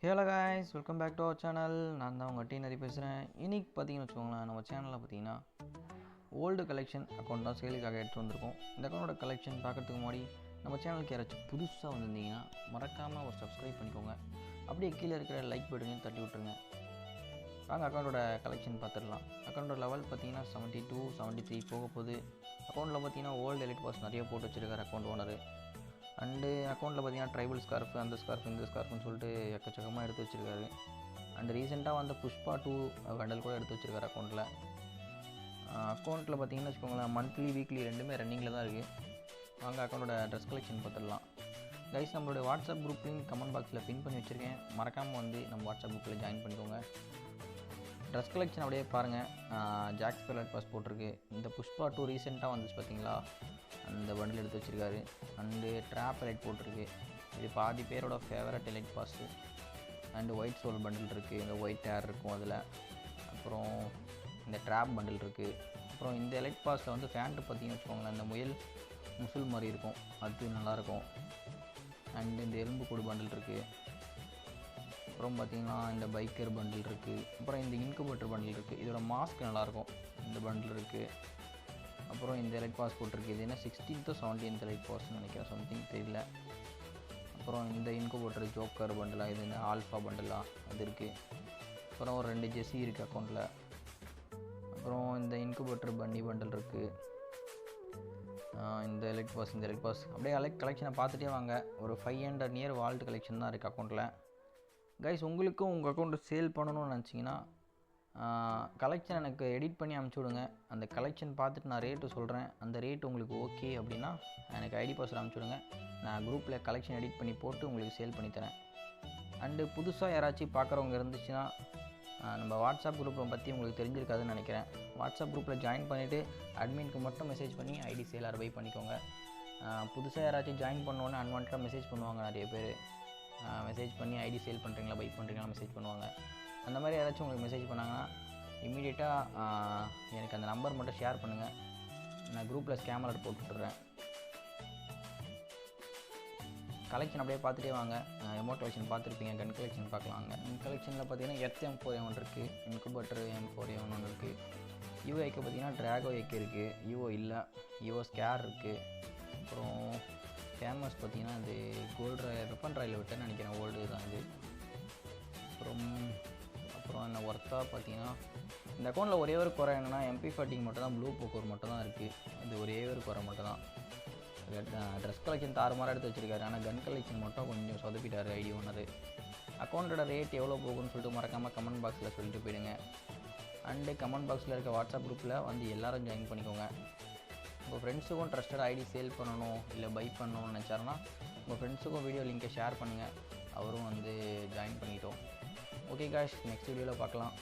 Hello guys, welcome back to our channel. நான் தான் உங்கள் டீனரி பேசுகிறேன். இன்றைக்கி பார்த்தீங்கன்னு வச்சுக்கோங்களேன், நம்ம சேனலில் பார்த்தீங்கன்னா ஓல்டு கலெக்ஷன் அக்கௌண்ட் தான் சேலுக்காக எடுத்து வந்திருக்கோம். இந்த அக்கௌண்ட்டோட கலெக்ஷன் பார்க்குறதுக்கு முன்னாடி நம்ம சேனலுக்கு யாராச்சும் புதுசாக வந்திருந்தீங்கன்னா மறக்காமல் ஒரு சப்ஸ்கிரைப் பண்ணிக்கோங்க. அப்படியே கீழே இருக்கிற லைக் பட்டனையும் தட்டி விட்ருங்க. வாங்க அக்கௌண்ட்டோட கலெக்ஷன் பார்த்துடலாம். அக்கௌண்ட்டோட லெவல் பார்த்தீங்கன்னா 72, 73 போக போகுது. அக்கௌண்ட்டில் பார்த்தீங்கன்னா ஓல்டு எலிட் பாஸ் நிறைய போட்டு வச்சுருக்காரு அக்கௌண்ட் ஓனர். அண்டு அக்கௌண்ட்டில் பார்த்தீங்கன்னா ட்ரைபல் ஸ்கார்ஃபு, அந்த ஸ்கார்ஃபு, இந்த ஸ்கார்ஃபுன்னு சொல்லிட்டு எக்கச்சக்கமாக எடுத்து வச்சுருக்காரு. அண்டு ரீசெண்டாக வந்த புஷ்பா 2 பண்டல் கூட எடுத்து வச்சுருக்காரு அக்கௌண்ட்டில். அக்கௌண்ட்டில் பார்த்தீங்கன்னா வச்சுக்கோங்களேன், மந்த்லி வீக்லி ரெண்டுமே ரன்னிங்கில் தான் இருக்குது. வாங்க அக்கௌண்ட்டோட ட்ரெஸ் கலெக்ஷன் பார்த்துடலாம். கைஸ், நம்மளுடைய வாட்ஸ்அப் குரூப் லிங்க் கமெண்ட் பாக்ஸில் பின் பண்ணி வச்சுருக்கேன். மறக்காமல் வந்து நம்ம வாட்ஸ்அப் குரூப்பில் ஜாயின் பண்ணிக்கோங்க. ட்ரெஸ் கலெக்ஷன் அப்படியே பாருங்கள். ஜாக்ஸ் எலைட் பாஸ் போட்டிருக்கு. இந்த புஷ்பா 2 ரீசெண்டாக வந்துச்சு பார்த்தீங்களா, அந்த பண்டில் எடுத்து வச்சுருக்காரு. அண்டு ட்ராப் எலைட் போட்டிருக்கு. இது பாதி பேரோட favourite elite pass. And white soul bundle இருக்குது. இந்த ஒயிட் ஹேர் இருக்கும் அதில். அப்புறம் இந்த ட்ராப் பண்டில் இருக்குது. அப்புறம் இந்த எலைட் பாஸில் வந்து ஃபேண்ட்டு பார்த்தீங்கன்னு வச்சுக்கோங்களேன், இந்த முசுல் மாதிரி இருக்கும், அது நல்லாயிருக்கும். அண்டு இந்த எலும்பு கூடு பண்டில் இருக்குது. அப்புறம் பார்த்திங்கன்னா இந்த பைக்கர் பண்டில் இருக்குது. அப்புறம் இந்த இன்குபேட்டர் பண்டில் இருக்குது. இதோட மாஸ்க் நல்லாயிருக்கும், இந்த பண்டில் இருக்குது. அப்புறம் இந்த எலைட் பாஸ் போட்டிருக்கு. இது என்ன 16th 17th எலைட் பாஸ்ன்னு நினைக்கிறேன், சம்திங் தெரியல. அப்புறம் இந்த இன்குபேட்டர் ஜோக்கர் பண்டிலாக, இது இந்த ஆல்ஃபா பண்டிலாக அது இருக்குது. அப்புறம் ஒரு 2 ஜெர்சி இருக்குது அக்கௌண்ட்டில். அப்புறம் இந்த இன்குபேட்டர் பன்னி பண்டில் இருக்குது. இந்த எலைட் பாஸ் அப்படியே கலெக்ஷனை பார்த்துட்டே வாங்க. ஒரு 500 நியர் வால்ட் கலெக்ஷன் தான் இருக்குது அக்கௌண்ட்டில். கைஸ், உங்களுக்கும் உங்கள் அக்கௌண்ட்டை சேல் பண்ணணும்னு நினச்சிங்கன்னா கலெக்ஷன் எனக்கு எடிட் பண்ணி அனுப்பிச்சி விடுங்க. அந்த கலெக்ஷன் பார்த்துட்டு நான் ரேட்டு சொல்கிறேன். அந்த ரேட் உங்களுக்கு ஓகே அப்படின்னா எனக்கு ஐடி பாஸ்வேர்டு அனுப்பிச்சி விடுங்க. நான் குரூப்பில் கலெக்ஷன் எடிட் பண்ணி போட்டு உங்களுக்கு சேல் பண்ணித்தரேன். அண்டு புதுசாக யாராச்சும் பார்க்குறவங்க இருந்துச்சுன்னா, நம்ம வாட்ஸ்அப் குரூப்பை பற்றி உங்களுக்கு தெரிஞ்சிருக்காதுன்னு நினைக்கிறேன். வாட்ஸ்அப் குரூப்பில் ஜாயின் பண்ணிவிட்டு அட்மினுக்கு மட்டும் மெசேஜ் பண்ணி ஐடி சேல் பை பண்ணிக்கோங்க. புதுசாக யாராச்சும் ஜாயின் பண்ணோன்னே அன்வான்டாக மெசேஜ் பண்ணுவாங்க நிறைய பேர். மெசேஜ் பண்ணி ஐடி சேல் பண்ணுறீங்களா, பை பண்ணுறீங்களா மெசேஜ் பண்ணுவாங்க. அந்த மாதிரி யாராச்சும் உங்களுக்கு மெசேஜ் பண்ணாங்கன்னா இம்மீடியட்டாக எனக்கு அந்த நம்பர் மட்டும் ஷேர் பண்ணுங்கள். நான் குரூப்பில் ஸ்கேம் அலர்ட் போட்டுவிட்றேன். கலெக்ஷன் அப்படியே பார்த்துட்டே வாங்க. எமௌண்ட் கலெக்ஷன் பார்த்துருப்பீங்க, கன் கலெக்ஷன் பார்க்கலாங்க. கன் கலெக்ஷனில் பார்த்தீங்கன்னா M4A1 இருக்குது, இன்குபேட்டர் M4A1 ஒன்று இருக்குது. யூஓ ஐக்கு பார்த்தீங்கன்னா ட்ராகோ ஐக்கு இருக்குது, யூஓ இல்லை, யூஓ ஸ்கேர் இருக்குது. அப்புறம் ஃபேமஸ் பார்த்தீங்கன்னா இது கோல்டு வெப்பன் ராயில் விட்டேன்னு நினைக்கிறேன், ஓல்டு தான் இது. அப்புறம் என்ன ஒர்த்தாக பார்த்தீங்கன்னா, இந்த அக்கௌண்ட்டில் ஒரே ஒரு குறை என்னென்னா MP40 மட்டும் தான், ப்ளூ போக்கோர் மட்டும் தான் இருக்குது. அது ஒரே ஒரு குறை மட்டும் தான். ட்ரெஸ் கலெக்ஷன் தாறுமாறாக எடுத்து வச்சுருக்காரு. ஆனால் கன் கலெக்ஷன் மட்டும் கொஞ்சம் சொதப்பிட்டார் ஐடி ஓனர். அக்கௌண்ட்டோட ரேட் எவ்வளோ போகுன்னு சொல்லிட்டு மறக்காமல் கமெண்ட் பாக்ஸில் சொல்லிட்டு போயிடுங்க. அண்டு கமெண்ட் பாக்ஸில் இருக்க வாட்ஸ்அப் குரூப்பில் வந்து எல்லோரும் ஜாயின் பண்ணிக்கோங்க. உங்கள் ஃப்ரெண்ட்ஸுக்கும் ட்ரஸ்டட் ஐடி சேல் பண்ணணும் இல்லை பை பண்ணணும்னு நினச்சாருன்னா உங்கள் ஃப்ரெண்ட்ஸுக்கும் வீடியோ லிங்கை ஷேர் பண்ணுங்கள். அவரும் வந்து ஜாயின் பண்ணிட்டோம். ஓகே காய்ஸ், நெக்ஸ்ட் வீடியோவில் பார்க்கலாம்.